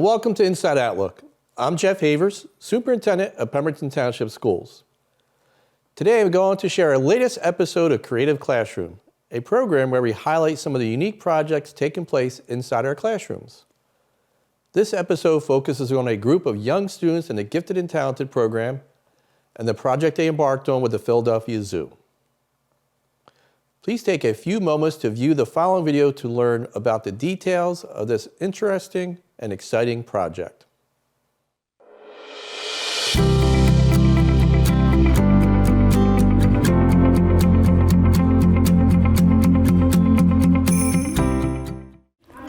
welcome to Inside Outlook. I'm Jeff Havers, Superintendent of Pemberton Township Schools. Today I'm going to share our latest episode of Creative Classroom, a program where we highlight some of the unique projects taking place inside our classrooms. This episode focuses on a group of young students in the Gifted and Talented program and the project they embarked on with the Philadelphia Zoo. Please take a few moments to view the following video to learn about the details of this interesting and exciting project.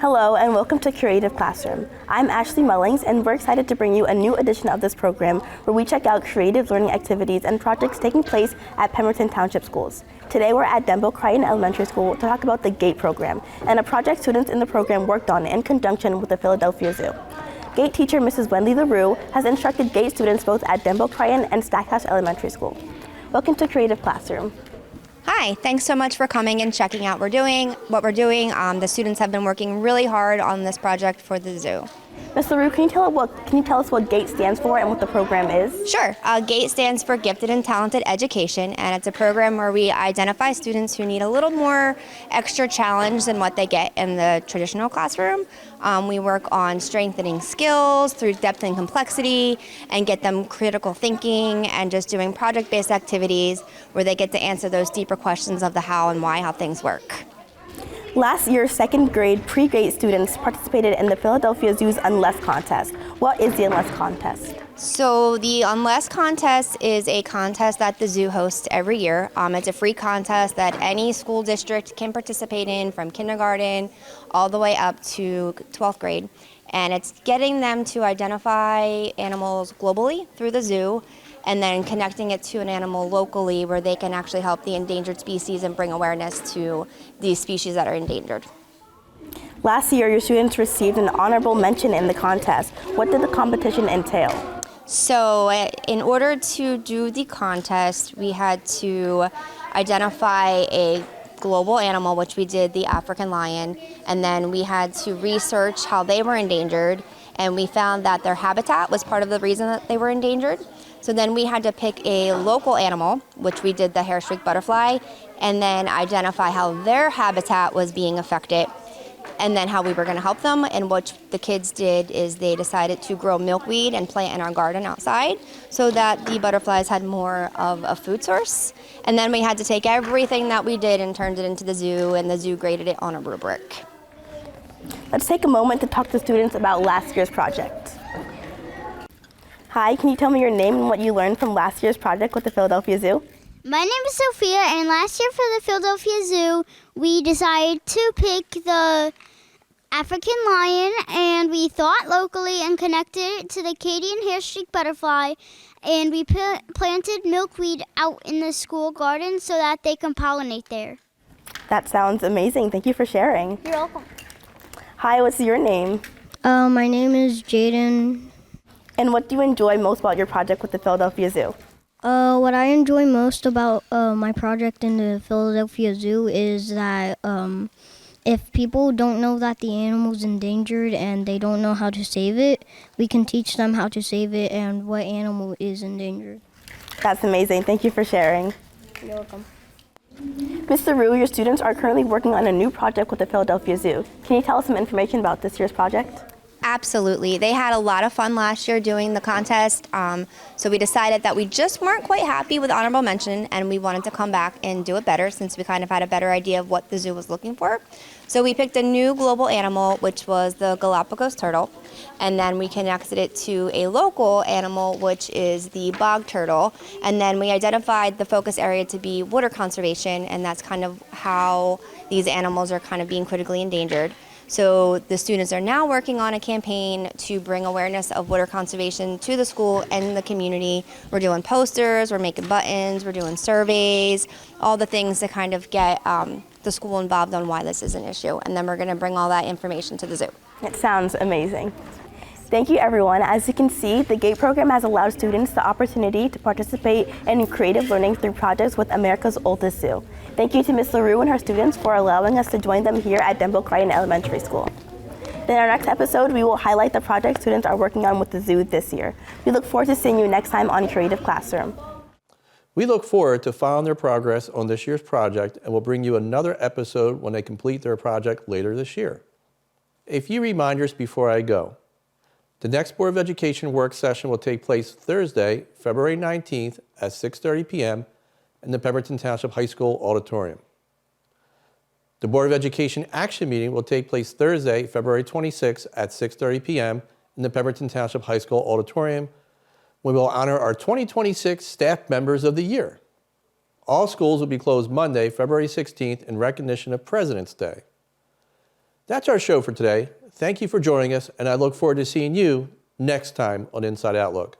Hello and welcome to Creative Classroom. I'm Ashley Mullings and we're excited to bring you a new edition of this program where we check out creative learning activities and projects taking place at Pemberton Township Schools. Today we're at Denbo Crichton Elementary School to talk about the GATE program and a project students in the program worked on in conjunction with the Philadelphia Zoo. GATE teacher Mrs. Wendy LaRue has instructed GATE students both at Denbo Crichton and Stackhouse Elementary School. Welcome to Creative Classroom. Hi, thanks so much for coming and checking out what we're doing. The students have been working really hard on this project for the zoo. Ms. LaRue, can you tell us what GATE stands for and what the program is? Sure. GATE stands for Gifted and Talented Education, and it's a program where we identify students who need a little more extra challenge than what they get in the traditional classroom. We work on strengthening skills through depth and complexity and get them critical thinking and just doing project-based activities where they get to answer those deeper questions of the how and why, how things work. Last year, second grade PreGate students participated in the Philadelphia Zoo's Unless contest. What is the Unless contest? So the Unless contest is a contest that the zoo hosts every year. It's a free contest that any school district can participate in from kindergarten all the way up to 12th grade. And it's getting them to identify animals globally through the zoo and then connecting it to an animal locally where they can actually help the endangered species and bring awareness to these species that are endangered. Last year, your students received an honorable mention in the contest. What did the competition entail? So in order to do the contest, we had to identify a global animal, which we did the African lion, and then we had to research how they were endangered, and we found that their habitat was part of the reason that they were endangered. So then we had to pick a local animal, which we did the hair-streaked butterfly, and then identify how their habitat was being affected, and then how we were going to help them. And what the kids did is they decided to grow milkweed and plant in our garden outside so that the butterflies had more of a food source. And then we had to take everything that we did and turned it into the zoo, and the zoo graded it on a rubric. Let's take a moment to talk to students about last year's project. Hi, can you tell me your name and what you learned from last year's project with the Philadelphia Zoo? My name is Sophia, and last year for the Philadelphia Zoo, we decided to pick the African lion, and we thought locally and connected it to the Acadian hair-streaked butterfly, and we planted milkweed out in the school garden so that they can pollinate there. That sounds amazing. Thank you for sharing. You're welcome. Hi, what's your name? My name is Jaden. And what do you enjoy most about your project with the Philadelphia Zoo? What I enjoy most about my project in the Philadelphia Zoo is that if people don't know that the animal's endangered and they don't know how to save it, we can teach them how to save it and what animal is endangered. That's amazing. Thank you for sharing. You're welcome. Ms. LaRue, your students are currently working on a new project with the Philadelphia Zoo. Can you tell us some information about this year's project? Absolutely. They had a lot of fun last year doing the contest, so we decided that we just weren't quite happy with honorable mention and we wanted to come back and do it better since we kind of had a better idea of what the zoo was looking for. So we picked a new global animal, which was the Galapagos turtle, and then we connected it to a local animal, which is the bog turtle, and then we identified the focus area to be water conservation, and that's kind of how these animals are kind of being critically endangered. So the students are now working on a campaign to bring awareness of water conservation to the school and the community. We're doing posters, we're making buttons, we're doing surveys, all the things to kind of get the school involved on why this is an issue. And then we're going to bring all that information to the zoo. It sounds amazing. Thank you, everyone. As you can see, the GATE program has allowed students the opportunity to participate in creative learning through projects with America's oldest zoo. Thank you to Ms. LaRue and her students for allowing us to join them here at Denbo Crichton Elementary School. In our next episode, we will highlight the project students are working on with the zoo this year. We look forward to seeing you next time on Creative Classroom. We look forward to following their progress on this year's project and will bring you another episode when they complete their project later this year. A few reminders before I go. The next Board of Education work session will take place Thursday, February 19th at 6:30 p.m. in the Pemberton Township High School auditorium. The Board of Education action meeting will take place Thursday, February 26th at 6:30 p.m. in the Pemberton Township High School auditorium. We will honor our 2026 staff members of the year. All schools will be closed Monday, February 16th in recognition of President's Day. That's our show for today. Thank you for joining us, and I look forward to seeing you next time on Inside Outlook.